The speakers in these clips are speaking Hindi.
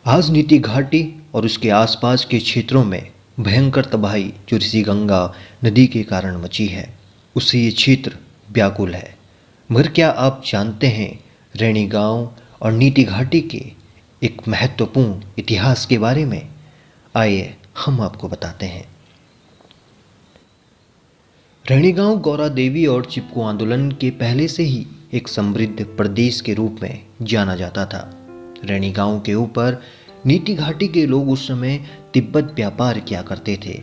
आज नीति घाटी और उसके आसपास के क्षेत्रों में भयंकर तबाही जो ऋषि गंगा नदी के कारण मची है, उससे ये क्षेत्र व्याकुल है। मगर क्या आप जानते हैं रैणी गांव और नीति घाटी के एक महत्वपूर्ण इतिहास के बारे में? आइए हम आपको बताते हैं। रैणी गांव गौरा देवी और चिपको आंदोलन के पहले से ही एक समृद्ध प्रदेश के रूप में जाना जाता था। रैणी गांव के ऊपर नीति घाटी के लोग उस समय तिब्बत व्यापार किया करते थे,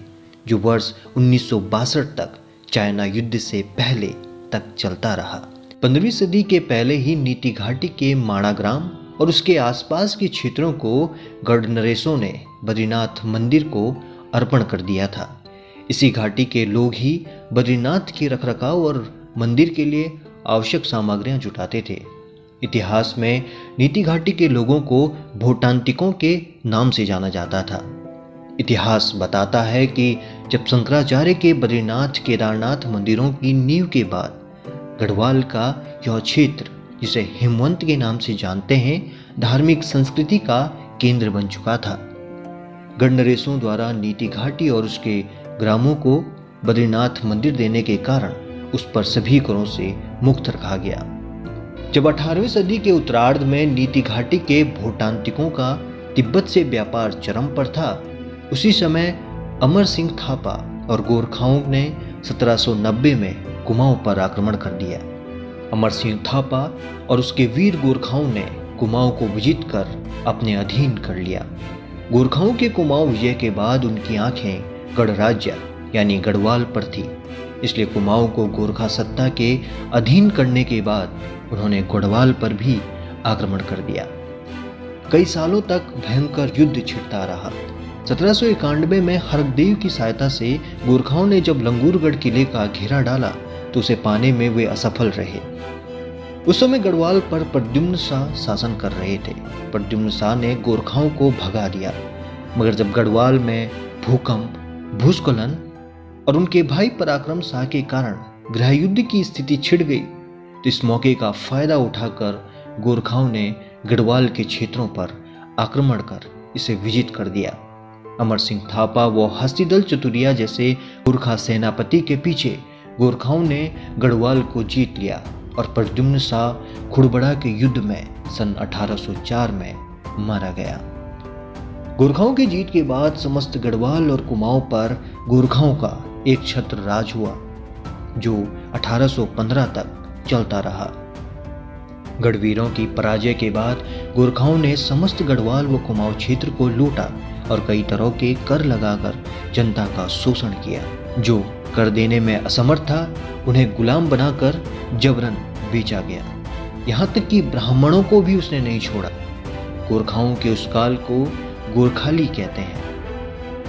जो वर्ष 1962 तक चाइना युद्ध से पहले तक चलता रहा। 15वीं सदी के पहले ही नीति घाटी के माणा ग्राम और उसके आसपास के क्षेत्रों को गढ़नरेशों ने बद्रीनाथ मंदिर को अर्पण कर दिया था। इसी घाटी के लोग ही बद्रीनाथ के रखरखाव और मंदिर के लिए आवश्यक सामग्रियां जुटाते थे। इतिहास में नीति घाटी के लोगों को भूटांतिकों के नाम से जाना जाता था। इतिहास बताता है कि जब शंकराचार्य के बद्रीनाथ केदारनाथ मंदिरों की नींव के बाद गढ़वाल का यह क्षेत्र, जिसे हिमवंत के नाम से जानते हैं, धार्मिक संस्कृति का केंद्र बन चुका था। गढ़नरेशों द्वारा नीति घाटी और उसके ग्रामों को बद्रीनाथ मंदिर देने के कारण उस पर सभी करों से मुक्त रखा गया। जब 18वीं सदी के उत्तरार्ध में नीति घाटी के भूटांतिकों का तिब्बत से व्यापार चरम पर था, उसी समय अमर सिंह थापा और गोरखाओं ने 1790 में कुमाऊं पर आक्रमण कर दिया। अमर सिंह थापा और उसके वीर गोरखाओं ने कुमाऊं को विजित कर अपने अधीन कर लिया। गोरखाओं के कुमाऊं विजय के बाद उनकी आंखें गढ़ राज्य यानी गढ़वाल पर थी, इसलिए कुमाऊं को गोरखा सत्ता के अधीन करने के बाद उन्होंने गढ़वाल पर भी आक्रमण कर दिया। कई सालों तक भयंकर युद्ध छिड़ता रहा। 1791 में हरकदेव की सहायता से गोरखाओं ने जब लंगूरगढ़ किले का घेरा डाला तो उसे पाने में वे असफल रहे। उस समय गढ़वाल पर प्रद्युम्न शाह शासन कर रहे थे। प्रद्युम्न शाह ने गोरखाओं को भगा दिया, मगर जब गढ़वाल में भूकंप, भूस्खलन और उनके भाई पराक्रम शाह के कारण गृह युद्ध की स्थिति छिड़ गई, तो इस मौके का फायदा उठाकर गोरखाओं ने गढ़वाल के क्षेत्रों पर आक्रमण कर इसे विजित कर दिया। अमर सिंह थापा व हस्तिदल चतुरिया जैसे गोरखा सेनापति के पीछे गोरखाओं ने गढ़वाल को जीत लिया और प्रद्युम्न शाह खुड़बड़ा के युद्ध में सन 1804 में मारा गया। गोरखाओं की जीत के बाद समस्त गढ़वाल और कुमाऊं पर गोरखाओं का एक छत्र राज हुआ, जो 1815 तक चलता रहा। गढ़वीरों की पराजय के बाद गोरखाओं ने समस्त गढ़वाल व कुमाऊं क्षेत्र को लूटा और कई तरह के कर लगाकर जनता का शोषण किया। जो कर देने में असमर्थ था, उन्हें गुलाम बनाकर जबरन बेचा गया। यहाँ तक कि ब्राह्मणों को भी उसने नहीं छोड़ा। गोरखाओं के उस काल को गोरखाली कहते हैं।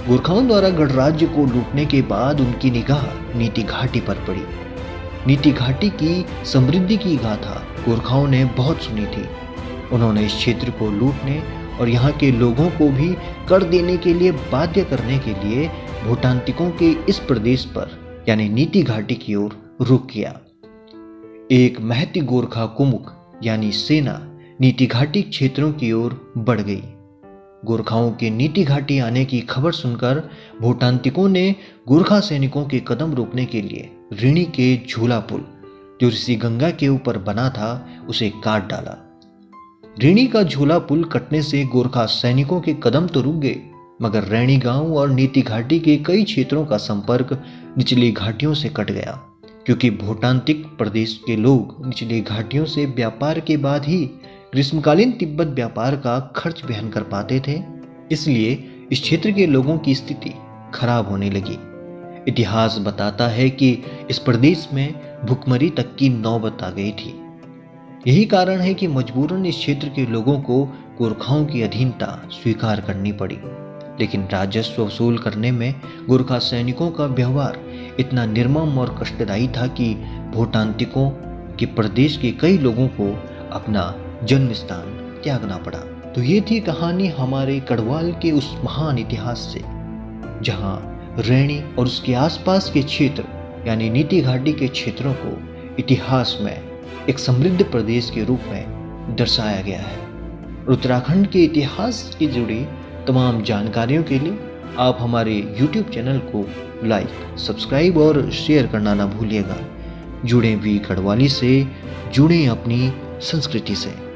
गोरखाओं द्वारा गढ़ राज्य को लूटने के बाद उनकी निगाह नीति घाटी पर पड़ी। नीति घाटी की समृद्धि की गाथा गोरखाओं ने बहुत सुनी थी। उन्होंने इस क्षेत्र को लूटने और यहाँ के लोगों को भी कर देने के लिए बाध्य करने के लिए भूटांतिकों के इस प्रदेश पर यानी नीति घाटी की ओर रुख किया। एक महती गोरखा कुमुक यानी सेना नीति घाटी क्षेत्रों की ओर बढ़ गई। गोरखाओं के नीति घाटी आने की खबर सुनकर भूटांतिकों ने गोरखा सैनिकों के कदम रोकने के लिए ऋणी के झूला पुल, जो ऋषि गंगा के ऊपर बना था, उसे काट डाला। ऋणी का झूला पुल कटने से गोरखा सैनिकों के कदम तो रुक गए, मगर रैणी गांव और नीति घाटी के कई क्षेत्रों का संपर्क निचली घाटियों से कट गया, क्योंकि भूटांतिक प्रदेश के लोग निचली घाटियों से व्यापार के बाद ही ग्रीष्मकालीन तिब्बत व्यापार का खर्च वहन कर पाते थे। इसलिए इस क्षेत्र के लोगों की स्थिति खराब होने लगी। इतिहास बताता है कि इस प्रदेश में भुखमरी तक की नौबत आ गई थी। यही कारण है कि मजबूरन इस क्षेत्र के लोगों को गोरखाओं की अधीनता स्वीकार करनी पड़ी। लेकिन राजस्व वसूल करने में गोरखा सैनिकों का व्यवहार इतना निर्मम और कष्टदायी था कि भूटांतिकों के प्रदेश के कई लोगों को अपना जन्म स्थान त्यागना पड़ा। तो ये थी कहानी हमारे गढ़वाल के उस महान इतिहास से, जहां रैणी और उसके आसपास के क्षेत्र यानी नीति घाटी के क्षेत्रों को इतिहास में एक समृद्ध प्रदेश के रूप में दर्शाया गया है। उत्तराखंड के इतिहास से जुड़ी तमाम जानकारियों के लिए आप हमारे YouTube चैनल को लाइक, सब्सक्राइब और शेयर करना ना भूलिएगा। जुड़ें वी गढ़वाली से, जुड़ें अपनी संस्कृति से।